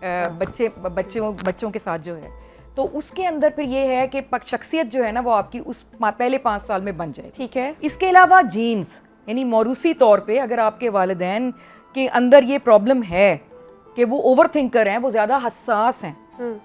بچوں کے ساتھ جو ہے. تو اس کے اندر پھر یہ ہے کہ شخصیت جو ہے نا وہ آپ کی اس پہلے 5 سال میں بن جائے. ٹھیک ہے. اس کے علاوہ جینز یعنی موروثی طور پہ اگر آپ کے والدین کے اندر یہ پرابلم ہے کہ وہ اوور تھنکر ہیں, وہ زیادہ حساس ہیں,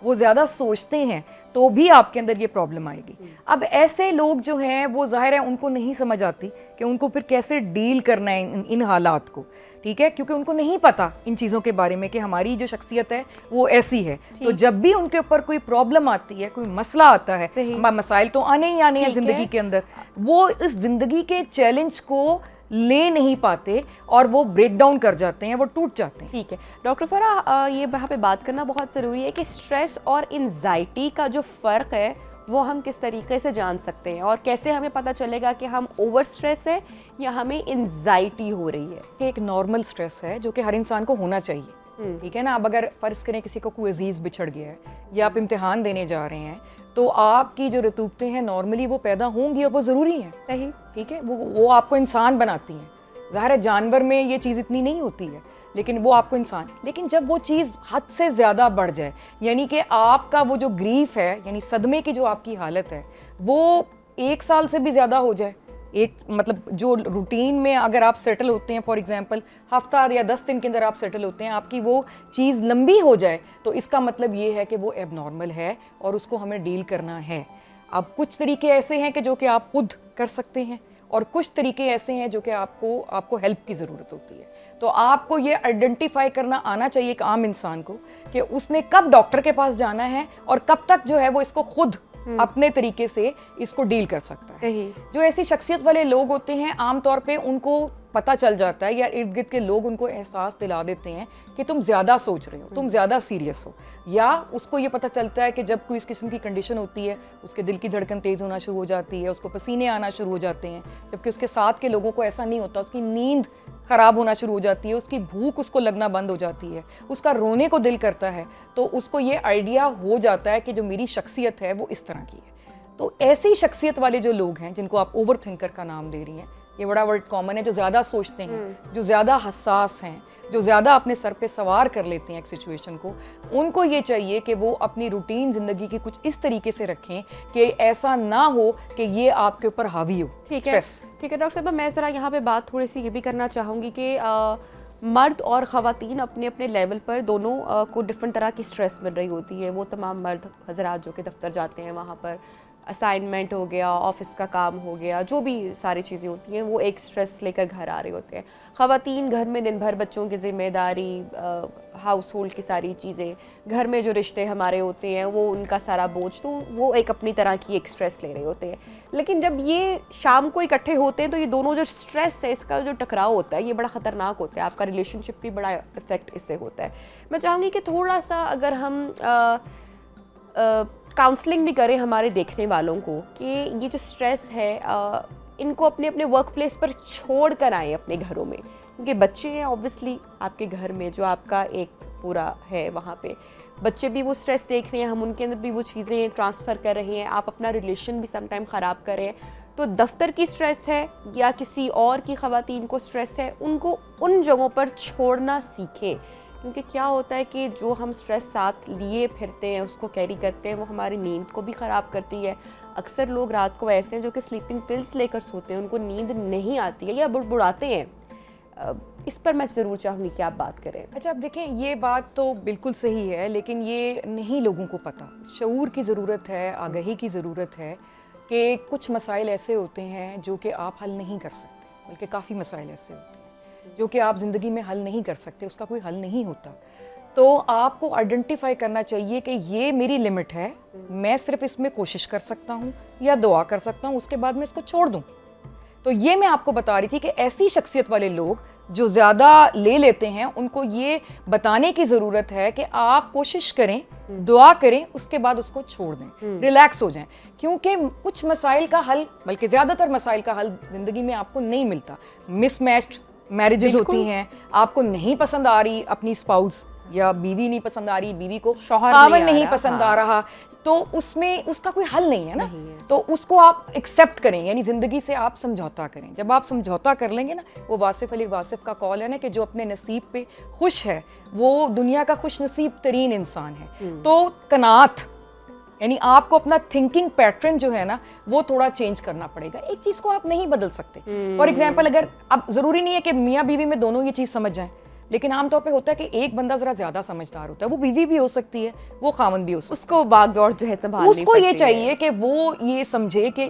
وہ زیادہ سوچتے ہیں, تو بھی آپ کے اندر یہ پرابلم آئے گی. اب ایسے لوگ جو ہیں وہ ظاہر ہے ان کو نہیں سمجھ آتی کہ ان کو پھر کیسے ڈیل کرنا ہے ان حالات کو, ٹھیک ہے, کیونکہ ان کو نہیں پتا ان چیزوں کے بارے میں کہ ہماری جو شخصیت ہے وہ ایسی ہے. تو جب بھی ان کے اوپر کوئی پرابلم آتی ہے, کوئی مسئلہ آتا ہے, مسائل تو آنے ہی آنے ہیں زندگی کے اندر, وہ اس زندگی کے چیلنج کو لے نہیں پاتے اور وہ بریک ڈاؤن کر جاتے ہیں, وہ ٹوٹ جاتے ہیں. ٹھیک ہے ڈاکٹر فرح, یہ وہاں پہ بات کرنا بہت ضروری ہے کہ اسٹریس اور انزائٹی کا جو فرق ہے وہ ہم کس طریقے سے جان سکتے ہیں, اور کیسے ہمیں پتہ چلے گا کہ ہم اوور اسٹریس ہے یا ہمیں انزائٹی ہو رہی ہے. کہ ایک نارمل اسٹریس ہے جو کہ ہر انسان کو ہونا چاہیے, ٹھیک ہے نا. اب اگر فرض کریں کسی کو کوئی عزیز بچھڑ گیا ہے یا آپ امتحان دینے جا رہے ہیں, تو آپ کی جو رطوبتیں ہیں نارملی وہ پیدا ہوں گی اور وہ ضروری ہیں. صحیح. ٹھیک ہے, وہ آپ کو انسان بناتی ہیں. ظاہر ہے جانور میں یہ چیز اتنی نہیں ہوتی ہے, لیکن وہ آپ کو انسان. لیکن جب وہ چیز حد سے زیادہ بڑھ جائے, یعنی کہ آپ کا وہ جو گریف ہے, یعنی صدمے کی جو آپ کی حالت ہے, وہ 1 سال سے بھی زیادہ ہو جائے, ایک مطلب جو روٹین میں اگر آپ سیٹل ہوتے ہیں, فار ایگزامپل ہفتہ یا 10 دن کے اندر آپ سیٹل ہوتے ہیں, آپ کی وہ چیز لمبی ہو جائے, تو اس کا مطلب یہ ہے کہ وہ ایب نارمل ہے اور اس کو ہمیں ڈیل کرنا ہے. اب کچھ طریقے ایسے ہیں کہ جو کہ آپ خود کر سکتے ہیں, اور کچھ طریقے ایسے ہیں جو کہ آپ کو ہیلپ کی ضرورت ہوتی ہے. تو آپ کو یہ آئیڈینٹیفائی کرنا آنا چاہیے ایک عام انسان کو کہ اس نے کب ڈاکٹر کے پاس جانا ہے اور کب تک جو ہے وہ اس کو خود اپنے طریقے سے اس کو ڈیل کر سکتا ہے. جو ایسی شخصیت والے لوگ ہوتے ہیں عام طور پہ ان کو پتہ چل جاتا ہے, یا ارد گرد کے لوگ ان کو احساس دلا دیتے ہیں کہ تم زیادہ سوچ رہے ہو, تم زیادہ سیریس ہو, یا اس کو یہ پتہ چلتا ہے کہ جب کوئی اس قسم کی کنڈیشن ہوتی ہے اس کے دل کی دھڑکن تیز ہونا شروع ہو جاتی ہے, اس کو پسینے آنا شروع ہو جاتے ہیں, جبکہ اس کے ساتھ کے لوگوں کو ایسا نہیں ہوتا. اس کی نیند خراب ہونا شروع ہو جاتی ہے, اس کی بھوک اس کو لگنا بند ہو جاتی ہے, اس کا رونے کو دل کرتا ہے, تو اس کو یہ آئیڈیا ہو جاتا ہے کہ جو میری شخصیت ہے وہ اس طرح کی ہے. تو ایسی شخصیت والے جو لوگ ہیں جن کو آپ اوور تھنکر کا نام دے رہی ہیں, یہ بڑا ورڈ کامن ہے, جو زیادہ سوچتے ہیں, جو زیادہ حساس ہیں, جو زیادہ اپنے سر پہ سوار کر لیتے ہیں ایک سچویشن کو, ان کو یہ چاہیے کہ وہ اپنی روٹین زندگی کی کچھ اس طریقے سے رکھیں کہ ایسا نہ ہو کہ یہ آپ کے اوپر حاوی ہو. ٹھیک ہے, ٹھیک ہے ڈاکٹر صاحب, میں ذرا یہاں پہ بات تھوڑی سی یہ بھی کرنا چاہوں گی کہ مرد اور خواتین اپنے اپنے لیول پر دونوں کو ڈفرنٹ طرح کی اسٹریس مل رہی ہوتی ہے. وہ تمام مرد حضرات جو کہ دفتر جاتے ہیں, وہاں پر اسائنمنٹ ہو گیا, آفس کا کام ہو گیا, جو بھی ساری چیزیں ہوتی ہیں وہ ایک سٹریس لے کر گھر آ رہے ہوتے ہیں. خواتین گھر میں دن بھر بچوں کی ذمہ داری, ہاؤس ہولڈ کی ساری چیزیں, گھر میں جو رشتے ہمارے ہوتے ہیں وہ ان کا سارا بوجھ, تو وہ ایک اپنی طرح کی ایک سٹریس لے رہے ہوتے ہیں. لیکن جب یہ شام کو اکٹھے ہوتے ہیں تو یہ دونوں جو سٹریس ہے, اس کا جو ٹکراؤ ہوتا ہے, یہ بڑا خطرناک ہوتا ہے. آپ کا ریلیشن شپ بھی بڑا افیکٹ اس سے ہوتا ہے. میں چاہوں گی کہ تھوڑا سا اگر ہم کاؤنسلنگ بھی کریں ہمارے دیکھنے والوں کو کہ یہ جو سٹریس ہے ان کو اپنے اپنے ورک پلیس پر چھوڑ کر آئیں اپنے گھروں میں, کیونکہ بچے ہیں اوبویسلی آپ کے گھر میں, جو آپ کا ایک پورا ہے وہاں پہ بچے بھی وہ سٹریس دیکھ رہے ہیں, ہم ان کے اندر بھی وہ چیزیں ٹرانسفر کر رہے ہیں, آپ اپنا ریلیشن بھی سم ٹائم خراب کر رہے ہیں. تو دفتر کی سٹریس ہے یا کسی اور کی خواتین کو سٹریس ہے, ان کو ان جگہوں پر چھوڑنا سیکھیں, کیونکہ کیا ہوتا ہے کہ جو ہم سٹریس ساتھ لیے پھرتے ہیں, اس کو کیری کرتے ہیں, وہ ہماری نیند کو بھی خراب کرتی ہے. اکثر لوگ رات کو ایسے ہیں جو کہ سلیپنگ پلس لے کر سوتے ہیں, ان کو نیند نہیں آتی ہے یا بڑبڑاتے ہیں. اس پر میں ضرور چاہوں گی کہ آپ بات کریں. اچھا, اب دیکھیں یہ بات تو بالکل صحیح ہے, لیکن یہ نہیں لوگوں کو پتہ. شعور کی ضرورت ہے, آگہی کی ضرورت ہے کہ کچھ مسائل ایسے ہوتے ہیں جو کہ آپ حل نہیں کر سکتے, بلکہ کافی مسائل ایسے ہوتے ہیں جو کہ آپ زندگی میں حل نہیں کر سکتے, اس کا کوئی حل نہیں ہوتا. تو آپ کو آئیڈینٹیفائی کرنا چاہیے کہ یہ میری لمٹ ہے, میں صرف اس میں کوشش کر سکتا ہوں یا دعا کر سکتا ہوں, اس کے بعد میں اس کو چھوڑ دوں. تو یہ میں آپ کو بتا رہی تھی کہ ایسی شخصیت والے لوگ جو زیادہ لے لیتے ہیں, ان کو یہ بتانے کی ضرورت ہے کہ آپ کوشش کریں, دعا کریں, اس کے بعد اس کو چھوڑ دیں, ریلیکس ہو جائیں. کیونکہ کچھ مسائل کا حل, بلکہ زیادہ تر مسائل کا حل زندگی میں آپ کو نہیں ملتا. مس میچڈ میرجز ہوتی ہیں, آپ کو نہیں پسند آ رہی اپنی اسپاؤس, یا بیوی نہیں پسند آ رہی, بیوی کو شوہر خاوند نہیں پسند آ رہا, تو اس میں اس کا کوئی حل نہیں ہے نا. تو اس کو آپ ایکسیپٹ کریں, یعنی زندگی سے آپ سمجھوتا کریں. جب آپ سمجھوتا کر لیں گے نا, وہ واصف علی واصف کا قول ہے نا کہ جو اپنے نصیب پہ خوش ہے وہ دنیا کا خوش نصیب ترین انسان ہے. تو قناعت, یعنی آپ کو اپنا تھنکنگ پیٹرن جو ہے نا وہ تھوڑا چینج کرنا پڑے گا. ایک چیز کو آپ نہیں بدل سکتے. فار ایگزامپل, اگر اب ضروری نہیں ہے کہ میاں بیوی میں دونوں یہ چیز سمجھ جائیں, لیکن عام طور پہ ہوتا ہے کہ ایک بندہ ذرا زیادہ سمجھدار ہوتا ہے, وہ بیوی بھی ہو سکتی ہے, وہ خاوند بھی ہو سکتا ہے, اس کو باغ دوڑ جو ہے سنبھالنی اس کو یہ چاہیے کہ وہ یہ سمجھے کہ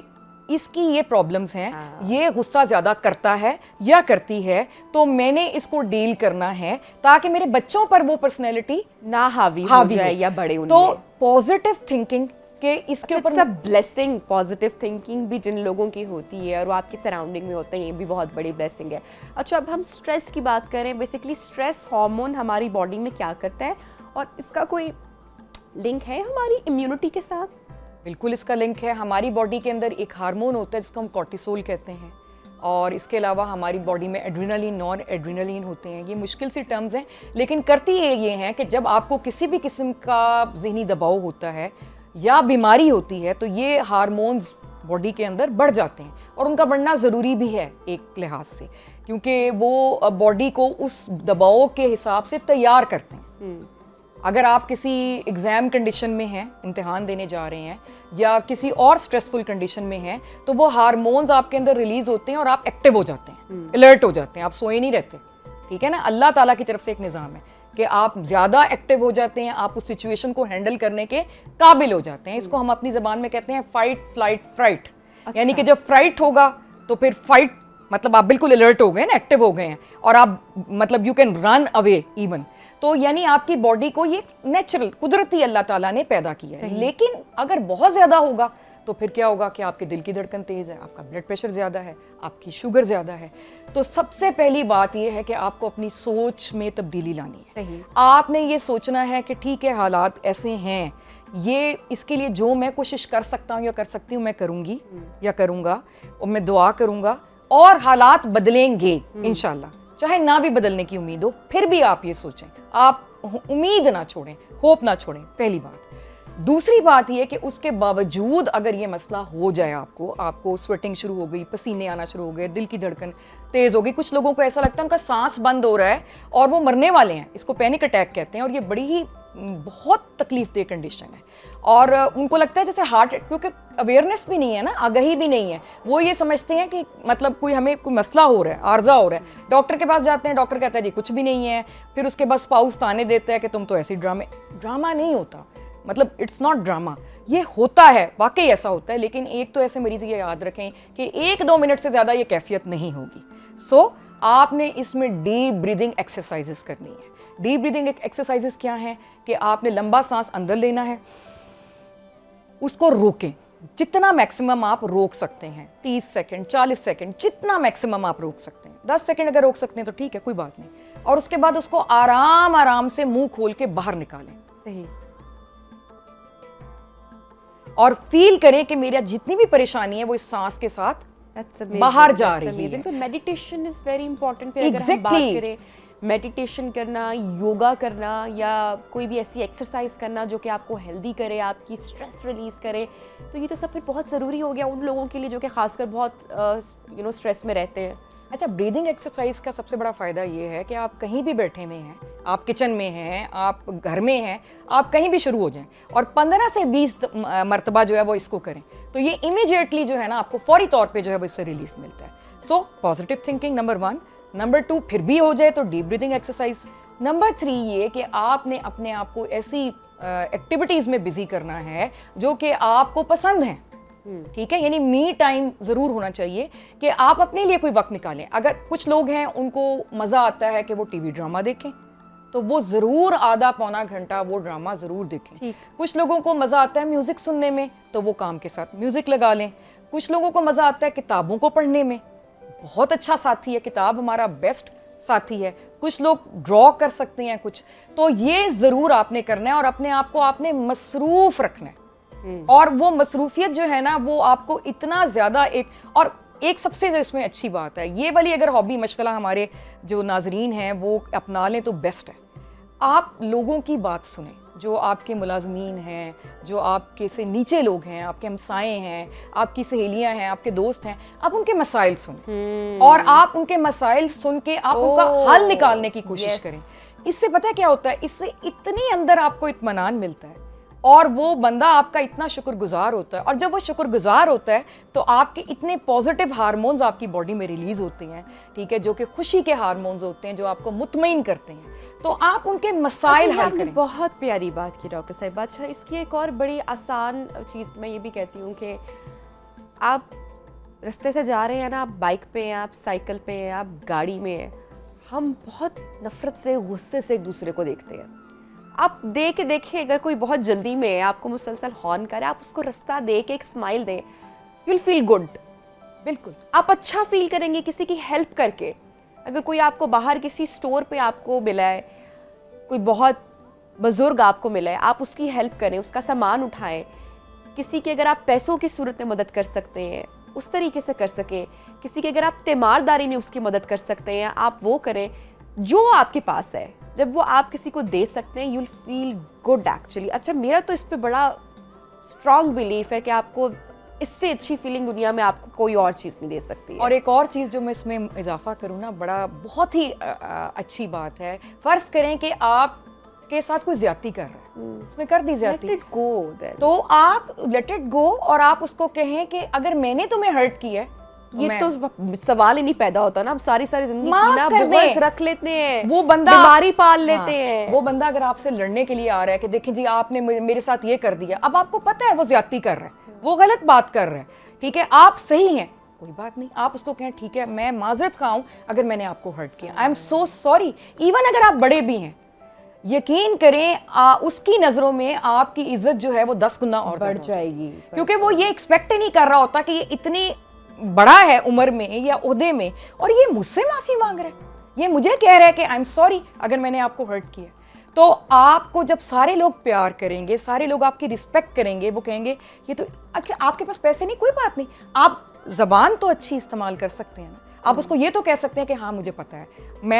اس کی یہ پرابلمز ہیں, یہ غصہ زیادہ کرتا ہے یا کرتی ہے, تو میں نے اس کو ڈیل کرنا ہے تاکہ میرے بچوں پر وہ پرسنالٹی نہ حاوی ہو جائے یا بڑے ان میں. تو پازیٹیو تھنکنگ کہ اس کے اوپر بلیسنگ, پازیٹیو تھنکنگ بھی جن لوگوں کی ہوتی ہے اور وہ آپ کی سراؤنڈنگ میں ہوتے ہیں, یہ بھی بہت بڑی بلیسنگ ہے. اچھا, اب ہم اسٹریس کی بات کریں. بیسکلی اسٹریس ہارمون ہماری باڈی میں کیا کرتا ہے اور اس کا کوئی لنک ہے ہماری امیونٹی کے ساتھ؟ بالکل اس کا لنک ہے. ہماری باڈی کے اندر ایک ہارمون ہوتا ہے جس کو ہم کورٹیسول کہتے ہیں, اور اس کے علاوہ ہماری باڈی میں ایڈرینلین, نان ایڈرینلین ہوتے ہیں. یہ مشکل سی ٹرمز ہیں, لیکن کرتی یہ ہیں کہ جب آپ کو کسی بھی قسم کا ذہنی دباؤ ہوتا ہے یا بیماری ہوتی ہے تو یہ ہارمونز باڈی کے اندر بڑھ جاتے ہیں, اور ان کا بڑھنا ضروری بھی ہے ایک لحاظ سے, کیونکہ وہ باڈی کو اس دباؤ کے حساب سے تیار کرتے ہیں. اگر آپ کسی ایگزام کنڈیشن میں ہیں, امتحان دینے جا رہے ہیں, یا کسی اور سٹریسفل کنڈیشن میں ہیں, تو وہ ہارمونز آپ کے اندر ریلیز ہوتے ہیں اور آپ ایکٹیو ہو جاتے ہیں, الرٹ ہو جاتے ہیں, آپ سوئے نہیں رہتے. ٹھیک ہے نا, اللہ تعالیٰ کی طرف سے ایک نظام ہے کہ آپ زیادہ ایکٹیو ہو جاتے ہیں, آپ اس سچویشن کو ہینڈل کرنے کے قابل ہو جاتے ہیں. اس کو ہم اپنی زبان میں کہتے ہیں فائٹ فلائٹ فرائٹ. یعنی کہ جب فرائٹ ہوگا تو پھر فائٹ مطلب آپ بالکل الرٹ ہو گئے نا, ایکٹیو ہو گئے ہیں, اور آپ مطلب you can run away even. تو یعنی آپ کی باڈی کو یہ نیچرل قدرتی اللہ تعالیٰ نے پیدا کیا ہے. لیکن اگر بہت زیادہ ہوگا تو پھر کیا ہوگا کہ آپ کے دل کی دھڑکن تیز ہے, آپ کا بلڈ پریشر زیادہ ہے, آپ کی شوگر زیادہ ہے. تو سب سے پہلی بات یہ ہے کہ آپ کو اپنی سوچ میں تبدیلی لانی ہے. آپ نے یہ سوچنا ہے کہ ٹھیک ہے حالات ایسے ہیں, یہ اس کے لیے جو میں کوشش کر سکتا ہوں یا کر سکتی ہوں میں کروں گی یا کروں گا, اور میں دعا کروں گا, اور حالات بدلیں گے انشاءاللہ. چاہے نہ بھی بدلنے کی امید ہو, پھر بھی آپ یہ سوچیں, آپ امید نہ چھوڑیں, ہوپ نہ چھوڑیں, پہلی بات. دوسری بات یہ کہ اس کے باوجود اگر یہ مسئلہ ہو جائے, آپ کو سویٹنگ شروع ہو گئی, پسینے آنا شروع ہو گئے, دل کی دھڑکن تیز ہو گئی, کچھ لوگوں کو ایسا لگتا ہے ان کا سانس بند ہو رہا ہے اور وہ مرنے والے ہیں, اس کو پینک اٹیک کہتے ہیں, اور یہ بڑی ہی بہت تکلیف دہ کنڈیشن ہے. اور ان کو لگتا ہے جیسے ہارٹ, کیونکہ اویئرنیس بھی نہیں ہے نا, آگہی بھی نہیں ہے, وہ یہ سمجھتے ہیں کہ مطلب ہمیں کوئی مسئلہ ہو رہا ہے, عارضہ ہو رہا ہے. ڈاکٹر کے پاس جاتے ہیں, ڈاکٹر کہتا ہے جی کچھ بھی نہیں ہے. پھر اس کے بعد اسپاؤس تانے دیتا ہے کہ تم تو ایسی ڈرامہ نہیں ہوتا, مطلب اٹس ناٹ ڈرامہ, یہ ہوتا ہے, واقعی ایسا ہوتا ہے. لیکن ایک تو ایسے مریض یہ یاد رکھیں کہ 1-2 منٹ سے زیادہ یہ کیفیت نہیں ہوگی. سو آپ نے اس میں ڈیپ بریدنگ ایکسرسائزز کرنی ہے. ڈیپ بریدنگ ایکسرسائزز کیا ہیں کہ آپ نے لمبا سانس اندر لینا ہے, اس کو روکیں, جتنا میکسیمم آپ روک سکتے ہیں, 30 سیکنڈ 40 سیکنڈ, جتنا میکسیمم آپ روک سکتے ہیں. 10 سیکنڈ اگر روک سکتے ہیں تو ٹھیک ہے, کوئی بات نہیں. اور اس کے بعد اس کو آرام آرام سے منہ کھول کے باہر نکالیں. صحیح. اور فیل کریں کہ میرا جتنی بھی پریشانی ہے وہ اس سانس کے ساتھ باہر جا رہی ہے. تو میڈیٹیشن از ویری امپورٹنٹ. پھر اگر ہم بات کریں میڈیٹیشن کرنا, یوگا کرنا, یا کوئی بھی ایسی ایکسرسائز کرنا جو کہ آپ کو ہیلدی کرے, آپ کی اسٹریس ریلیز کرے, تو یہ تو سب پھر بہت ضروری ہو گیا ان لوگوں کے لیے جو کہ خاص کر بہت اسٹریس میں رہتے ہیں. اچھا, بریدنگ ایکسرسائز کا سب سے بڑا فائدہ یہ ہے کہ آپ کہیں بھی بیٹھے ہوئے ہیں, آپ کچن میں ہیں, آپ گھر میں ہیں, آپ کہیں بھی شروع ہو جائیں اور 15 سے 20 مرتبہ جو ہے وہ اس کو کریں, تو یہ امیجیٹلی جو ہے نا آپ کو فوری طور پہ جو ہے وہ اس سے ریلیف ملتا ہے. سو پازیٹیو تھنکنگ نمبر 1. نمبر 2, پھر بھی ہو جائے تو ڈیپ بریدنگ ایکسرسائز. نمبر 3 یہ کہ آپ نے اپنے آپ کو ایسی ایکٹیویٹیز میں بزی کرنا ہے جو کہ آپ کو پسند ہیں. ٹھیک ہے, یعنی می ٹائم ضرور ہونا چاہیے کہ آپ اپنے لیے کوئی وقت نکالیں. اگر کچھ لوگ ہیں ان کو مزہ آتا ہے کہ وہ ٹی وی ڈرامہ دیکھیں, تو وہ ضرور آدھا پونا گھنٹہ وہ ڈرامہ ضرور دیکھیں. کچھ لوگوں کو مزہ آتا ہے میوزک سننے میں, تو وہ کام کے ساتھ میوزک لگا لیں. کچھ لوگوں کو مزہ آتا ہے کتابوں کو پڑھنے میں, بہت اچھا ساتھی ہے کتاب, ہمارا بیسٹ ساتھی ہے. کچھ لوگ ڈرا کر سکتے ہیں کچھ, تو یہ ضرور آپ نے کرنا ہے, اور اپنے آپ کو آپ نے مصروف رکھنا ہے. اور وہ مصروفیت جو ہے نا وہ آپ کو اتنا زیادہ ایک سب سے جو اس میں اچھی بات ہے, یہ والی اگر ہابی مشغلہ ہمارے جو ناظرین ہیں وہ اپنا لیں تو بیسٹ ہے. آپ لوگوں کی بات سنیں, جو آپ کے ملازمین ہیں, جو آپ کے سے نیچے لوگ ہیں, آپ کے ہمسائے ہیں, آپ کی سہیلیاں ہیں, آپ کے دوست ہیں, آپ ان کے مسائل سنیں اور آپ ان کے مسائل سن کے آپ ان کا حل نکالنے کی کوشش کریں. اس سے پتہ کیا ہوتا ہے, اس سے اتنے اندر آپ کو اطمینان ملتا ہے اور وہ بندہ آپ کا اتنا شکر گزار ہوتا ہے, اور جب وہ شکر گزار ہوتا ہے تو آپ کے اتنے پازیٹیو ہارمونز آپ کی باڈی میں ریلیز ہوتے ہیں, ٹھیک ہے, جو کہ خوشی کے ہارمونز ہوتے ہیں, جو آپ کو مطمئن کرتے ہیں, تو آپ ان کے مسائل حل کریں. بہت پیاری بات کی ڈاکٹر صاحبہ. اچھا, اس کی ایک اور بڑی آسان چیز میں یہ بھی کہتی ہوں کہ آپ رستے سے جا رہے ہیں نا, آپ بائک پہ ہیں, آپ سائیکل پہ ہیں, آپ گاڑی میں ہیں, ہم بہت نفرت سے, غصے سے ایک دوسرے کو دیکھتے ہیں. آپ دیکھیں اگر کوئی بہت جلدی میں ہے, آپ کو مسلسل ہارن کرے, آپ اس کو رستہ دے کے ایک اسمائل دیں, یو ول فیل گڈ. بالکل آپ اچھا فیل کریں گے کسی کی ہیلپ کر کے. اگر کوئی آپ کو باہر کسی سٹور پہ آپ کو ملا ہے, کوئی بہت بزرگ آپ کو ملا ہے, آپ اس کی ہیلپ کریں, اس کا سامان اٹھائیں. کسی کی اگر آپ پیسوں کی صورت میں مدد کر سکتے ہیں اس طریقے سے کر سکیں. کسی کی اگر آپ تیمارداری میں اس کی مدد کر سکتے ہیں آپ وہ کریں جو آپ کے پاس ہے. جب وہ آپ کسی کو دے سکتے ہیں, you will feel good actually. اچھا, میرا تو اس پہ بڑا اسٹرانگ بلیف ہے کہ آپ کو اس سے اچھی فیلنگ دنیا میں آپ کو کوئی اور چیز نہیں دے سکتی ہے. اور ایک اور چیز جو میں اس میں اضافہ کروں نا, بہت ہی اچھی بات ہے, فرض کریں کہ آپ کے ساتھ کوئی زیادتی کر رہا ہے, اس نے کر دی زیادتی, Let it go then. تو آپ لیٹ اٹ گو اور آپ اس کو کہیں کہ اگر میں نے تمہیں ہرٹ کیا ہے, یہ تو سوال ہی نہیں پیدا ہوتا نا. ہم ساری زندگی معاف کر دیں, بغض رکھ لیتے ہیں, وہ بندہ بیماری پال لیتے ہیں. وہ بندہ اگر آپ سے لڑنے کے لیے آ رہا ہے کہ دیکھیں جی آپ نے میرے ساتھ یہ کر دیا, اب آپ کو پتہ ہے وہ زیادتی کر رہا ہے, وہ غلط بات کر رہا ہے, ٹھیک ہے, آپ صحیح ہیں, کوئی بات نہیں, آپ اس کو کہیں ٹھیک ہے میں معذرت خواہ ہوں اگر میں نے آپ کو ہرٹ کیا, I am so sorry. Even اگر آپ بڑے بھی ہیں, یقین کریں اس کی نظروں میں آپ کی عزت جو ہے وہ 10 گنا اور بڑھ جائے گی, کیونکہ وہ یہ ایکسپیکٹ ہی نہیں کر رہا ہوتا کہ یہ اتنی بڑا ہے عمر میں یا عہدے میں اور یہ مجھ سے معافی مانگ رہا ہے, یہ مجھے کہہ رہا ہے کہ آئی ایم سوری اگر میں نے آپ کو ہرٹ کیا. تو آپ کو جب سارے لوگ پیار کریں گے, سارے لوگ آپ کی رسپیکٹ کریں گے, وہ کہیں گے یہ تو آپ کے پاس پیسے نہیں, کوئی بات نہیں, آپ زبان تو اچھی استعمال کر سکتے ہیں نا, آپ اس کو یہ تو کہہ سکتے ہیں کہ ہاں مجھے پتہ ہے,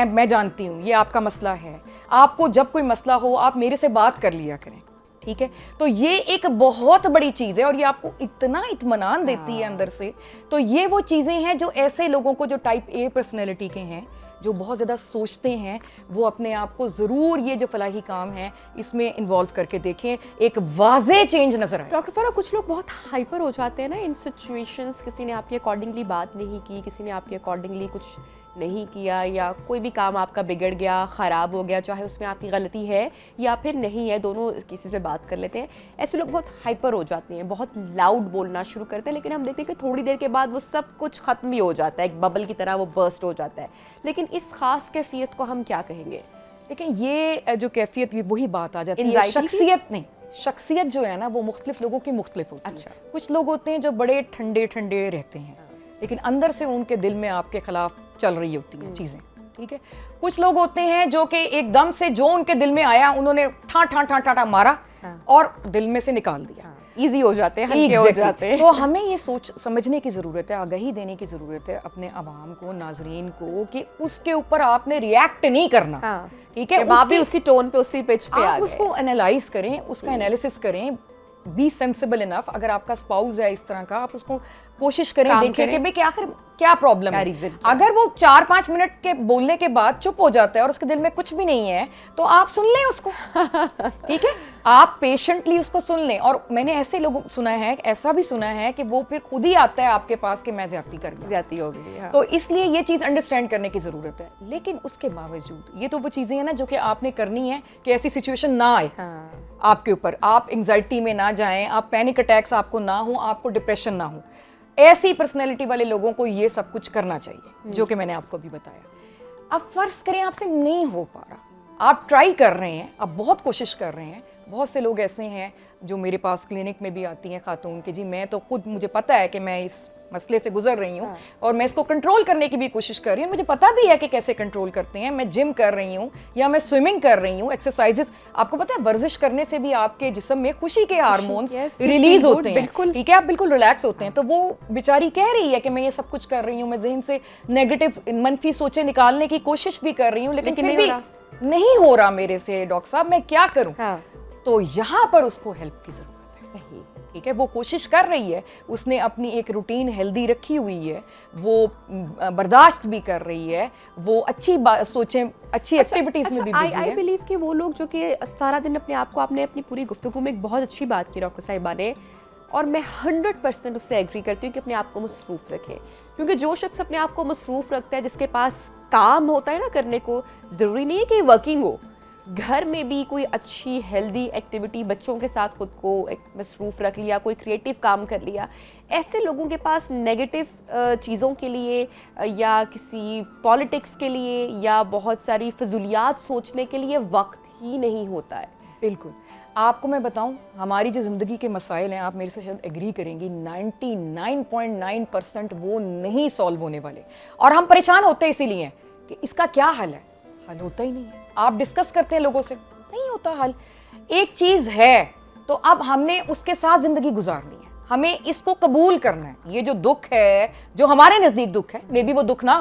میں جانتی ہوں یہ آپ کا مسئلہ ہے, آپ کو جب کوئی مسئلہ ہو آپ میرے سے بات کر لیا کریں, ٹھیک ہے. تو یہ ایک بہت بڑی چیز ہے اور یہ آپ کو اتنا اطمینان دیتی ہے اندر سے. تو یہ وہ چیزیں ہیں جو ایسے لوگوں کو جو ٹائپ اے پرسنالٹی کے ہیں, جو بہت زیادہ سوچتے ہیں, وہ اپنے آپ کو ضرور یہ جو فلاحی کام ہے اس میں انوالو کر کے دیکھیں, ایک واضح چینج نظر آئے. ڈاکٹر فرا, کچھ لوگ بہت ہائپر ہو جاتے ہیں نا ان سچویشنز, کسی نے آپ کے اکارڈنگلی بات نہیں کی, کسی نے آپ کے اکارڈنگلی کچھ نہیں کیا, یا کوئی بھی کام آپ کا بگڑ گیا, خراب ہو گیا, چاہے اس میں آپ کی غلطی ہے یا پھر نہیں ہے, دونوں کیسز میں بات کر لیتے ہیں. ایسے لوگ بہت ہائپر ہو جاتے ہیں, بہت لاؤڈ بولنا شروع کرتے ہیں, لیکن ہم دیکھتے ہیں کہ تھوڑی دیر کے بعد وہ سب کچھ ختم بھی ہو جاتا ہے, ایک ببل کی طرح وہ برسٹ ہو جاتا ہے. لیکن اس خاص کیفیت کو ہم کیا کہیں گے؟ لیکن یہ جو کیفیت وہی بات آ جاتی ہے, شخصیت نہیں, شخصیت جو ہے نا وہ مختلف لوگوں کی مختلف ہوتی ہے. کچھ لوگ ہوتے ہیں جو بڑے ٹھنڈے رہتے ہیں, لیکن اندر سے ان کے دل میں آپ کے خلاف چل رہی ہوتی ہیں چیزیں, ٹھیک ہے. کچھ لوگ ہوتے ہیں جو کہ ایک دم سے جو ان کے دل میں آیا انہوں نے ٹھا مارا اور دل میں سے نکال دیا, ایزی ہو جاتے ہیں, ہلکے ہو جاتے ہیں. تو ہمیں یہ سمجھنے کی ضرورت ہے, آگاہی دینے کی ضرورت ہے اپنے عوام کو, ناظرین کو, کہ اس کے اوپر آپ نے ریئیکٹ نہیں کرنا, ٹھیک ہے. آپ بھی اسی ٹون پہ, اسی پچ پہ آپ اس کو انالائز کریں, اس کا انالیسس کریں, بی سینسیبل انف. اگر آپ کا اسپاؤز ہے اس طرح کا, آپ اس کو کوشش کریں, دیکھیں کہ بھئی آخر کیا پرابلم ہے. اگر وہ 4-5 منٹ کے بولنے کے بعد چپ ہو جاتا ہے اور اس کے دل میں کچھ بھی نہیں ہے, تو آپ سن لیں اس کو, ٹھیک ہے, آپ پیشنٹلی اس کو سن لیں. اور میں نے ایسے لوگ سنا ہے, ایسا بھی سنا ہے کہ وہ پھر خود ہی آتا ہے آپ کے پاس کہ میں زیادتی کر گیا, زیادتی ہو گئی. تو اس لیے یہ چیز انڈرسٹینڈ کرنے کی ضرورت ہے. لیکن اس کے باوجود یہ تو وہ چیزیں ہیں نا جو کہ آپ نے کرنی ہے کہ ایسی سچویشن نہ آئے آپ کے اوپر, آپ انگزائٹی میں نہ جائیں, آپ پینک اٹیکس آپ کو نہ ہوں, آپ کو ڈپریشن نہ ہو. ایسی پرسنالٹی والے لوگوں کو یہ سب کچھ کرنا چاہیے جو کہ میں نے آپ کو بھی بتایا. اب فرض کریں آپ سے نہیں ہو پا رہا, آپ ٹرائی کر رہے ہیں, آپ بہت کوشش کر رہے ہیں. بہت سے لوگ ایسے ہیں جو میرے پاس کلینک میں بھی آتی ہیں خاتون کہ جی میں تو خود, مجھے پتہ ہے کہ میں اس مسئلے سے گزر رہی ہوں اور میں اس کو کنٹرول کرنے کی بھی کوشش کر رہی ہوں, مجھے پتہ بھی ہے کہ کیسے کنٹرول کرتے ہیں, میں جم کر رہی ہوں یا میں سوئمنگ کر رہی ہوں, ایکسرسائزز. آپ کو پتہ ہے ورزش کرنے سے بھی آپ کے جسم میں خوشی کے ہارمونز ریلیز ہوتے ہیں, ٹھیک ہے, آپ بالکل ریلیکس ہوتے ہیں. تو وہ بیچاری کہہ رہی ہے کہ میں یہ سب کچھ کر رہی ہوں, میں ذہن سے نیگیٹو منفی سوچیں نکالنے کی کوشش بھی کر رہی ہوں, لیکن پھر بھی نہیں ہو رہا میرے سے ڈاکٹر صاحب, میں کیا کروں, ہاں تو یہاں پر اس کو ہیلپ کی ضرورت ہے. صحیح. ٹھیک ہے, وہ کوشش کر رہی ہے, اس نے اپنی ایک روٹین ہیلدی رکھی ہوئی ہے, وہ برداشت بھی کر رہی ہے, وہ اچھی سوچیں, اچھی ایکٹیویٹیز میں بھی بزی آئی ہے. بلیو کہ وہ لوگ جو کہ سارا دن اپنے آپ کو, آپ نے اپنی پوری گفتگو میں ایک بہت اچھی بات کی ڈاکٹر صاحبہ نے, اور میں 100% اس سے ایگری کرتی ہوں کہ اپنے آپ کو مصروف رکھیں, کیونکہ جو شخص اپنے آپ کو مصروف رکھتا ہے, جس کے پاس کام ہوتا ہے نا کرنے کو, ضروری نہیں ہے کہ ورکنگ ہو, گھر میں بھی کوئی اچھی ہیلدی ایکٹیویٹی, بچوں کے ساتھ خود کو مصروف رکھ لیا, کوئی کریٹیو کام کر لیا, ایسے لوگوں کے پاس نیگیٹو چیزوں کے لیے یا کسی پالیٹکس کے لیے یا بہت ساری فضولیات سوچنے کے لیے وقت ہی نہیں ہوتا ہے. بالکل. آپ کو میں بتاؤں, ہماری جو زندگی کے مسائل ہیں, آپ میرے سے شاید ایگری کریں گی, 99.9% وہ نہیں سالو ہونے والے, اور ہم پریشان ہوتے اسی لیے ہیں کہ اس کا کیا حل ہے. حل ہوتا ہی نہیں ہے. آپ ڈسکس کرتے ہیں لوگوں سے, نہیں ہوتا حل. ایک چیز ہے تو اب ہم نے اس کے ساتھ زندگی گزارنی ہے, ہمیں اس کو قبول کرنا ہے. یہ جو دکھ ہے, جو ہمارے نزدیک دکھ ہے, مے بی وہ دکھ نہ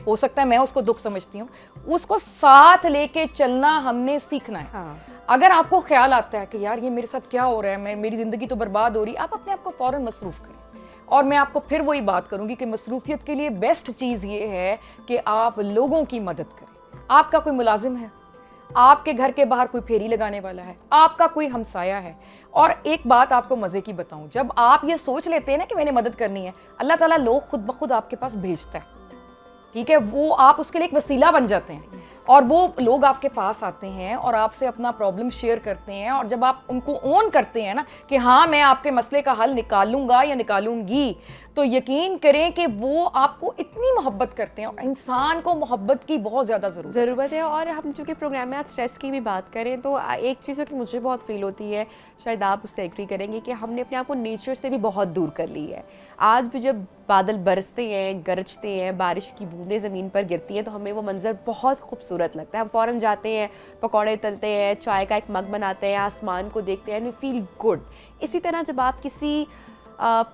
ہو سکتا ہے میں اس کو دکھ سمجھتی ہوں, اس کو ساتھ لے کے چلنا ہم نے سیکھنا ہے. اگر آپ کو خیال آتا ہے کہ یار یہ میرے ساتھ کیا ہو رہا ہے, میری زندگی تو برباد ہو رہی ہے, آپ اپنے آپ کو فوراً مصروف کریں. اور میں آپ کو پھر وہی بات کروں گی کہ مصروفیت کے لیے بیسٹ چیز یہ ہے کہ آپ لوگوں کی مدد کریں. آپ کا کوئی ملازم ہے, آپ کے گھر کے باہر کوئی پھیری لگانے والا ہے, آپ کا کوئی ہمسایہ ہے. اور ایک بات آپ کو مزے کی بتاؤں, جب آپ یہ سوچ لیتے ہیں نا کہ میں نے مدد کرنی ہے, اللہ تعالیٰ لوگ خود بخود آپ کے پاس بھیجتا ہے. ٹھیک ہے, وہ آپ اس کے لیے ایک وسیلہ بن جاتے ہیں, اور وہ لوگ آپ کے پاس آتے ہیں اور آپ سے اپنا پرابلم شیئر کرتے ہیں. اور جب آپ ان کو اون کرتے ہیں نا کہ ہاں میں آپ کے مسئلے کا حل نکالوں گا یا نکالوں گی, تو یقین کریں کہ وہ آپ کو اتنی محبت کرتے ہیں. اور انسان کو محبت کی بہت زیادہ ضرورت ہے. اور ہم چونکہ پروگرام میں آج اسٹریس کی بھی بات کریں, تو ایک چیز کہ مجھے بہت فیل ہوتی ہے, شاید آپ اس سے ایگری کریں گے, کہ ہم نے اپنے آپ کو نیچر سے بھی بہت دور کر لی ہے. آج بھی جب بادل برستے ہیں, گرجتے ہیں, بارش کی بوندیں زمین پر گرتی ہیں, تو ہمیں وہ منظر بہت خوبصورت لگتا ہے. ہم فوراً جاتے ہیں, پکوڑے تلتے ہیں, چائے کا ایک مگ بناتے ہیں, آسمان کو دیکھتے ہیں, اینڈ وی فیل گڈ. اسی طرح جب آپ کسی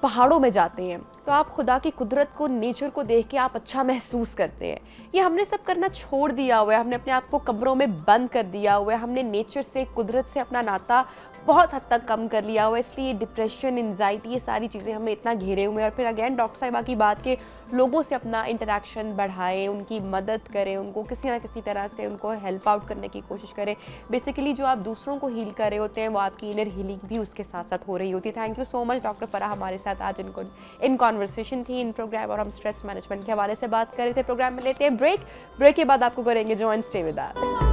پہاڑوں میں جاتے ہیں, تو آپ خدا کی قدرت کو, نیچر کو دیکھ کے آپ اچھا محسوس کرتے ہیں. یہ ہم نے سب کرنا چھوڑ دیا ہوا ہے, ہم نے اپنے آپ کو کمروں میں بند کر دیا ہوا ہے, ہم نے نیچر سے, قدرت سے اپنا ناطہ بہت حد تک کم کر لیا ہوا ہے. اس لیے ڈپریشن, انزائٹی, یہ ساری چیزیں ہمیں اتنا گھیرے ہوئے ہیں. اور پھر اگین ڈاکٹر صاحبہ کی بات کہ لوگوں سے اپنا انٹریکشن بڑھائیں, ان کی مدد کریں, ان کو کسی نہ کسی طرح سے ان کو ہیلپ آؤٹ کرنے کی کوشش کریں. بیسیکلی جو آپ دوسروں کو ہیل کر رہے ہوتے ہیں, وہ آپ کی انر ہیلنگ بھی اس کے ساتھ ساتھ ہو رہی ہوتی ہے. Thank you so much doctor Farah, ہمارے ساتھ آج ان کانورسیشن تھی, ان پروگرام, اور ہم اسٹریس مینجمنٹ کے حوالے سے بات کر رہے تھے. پروگرام میں لیتے ہیں بریک کے بعد آپ کو کریں گے جوائن, اسٹے ود اس.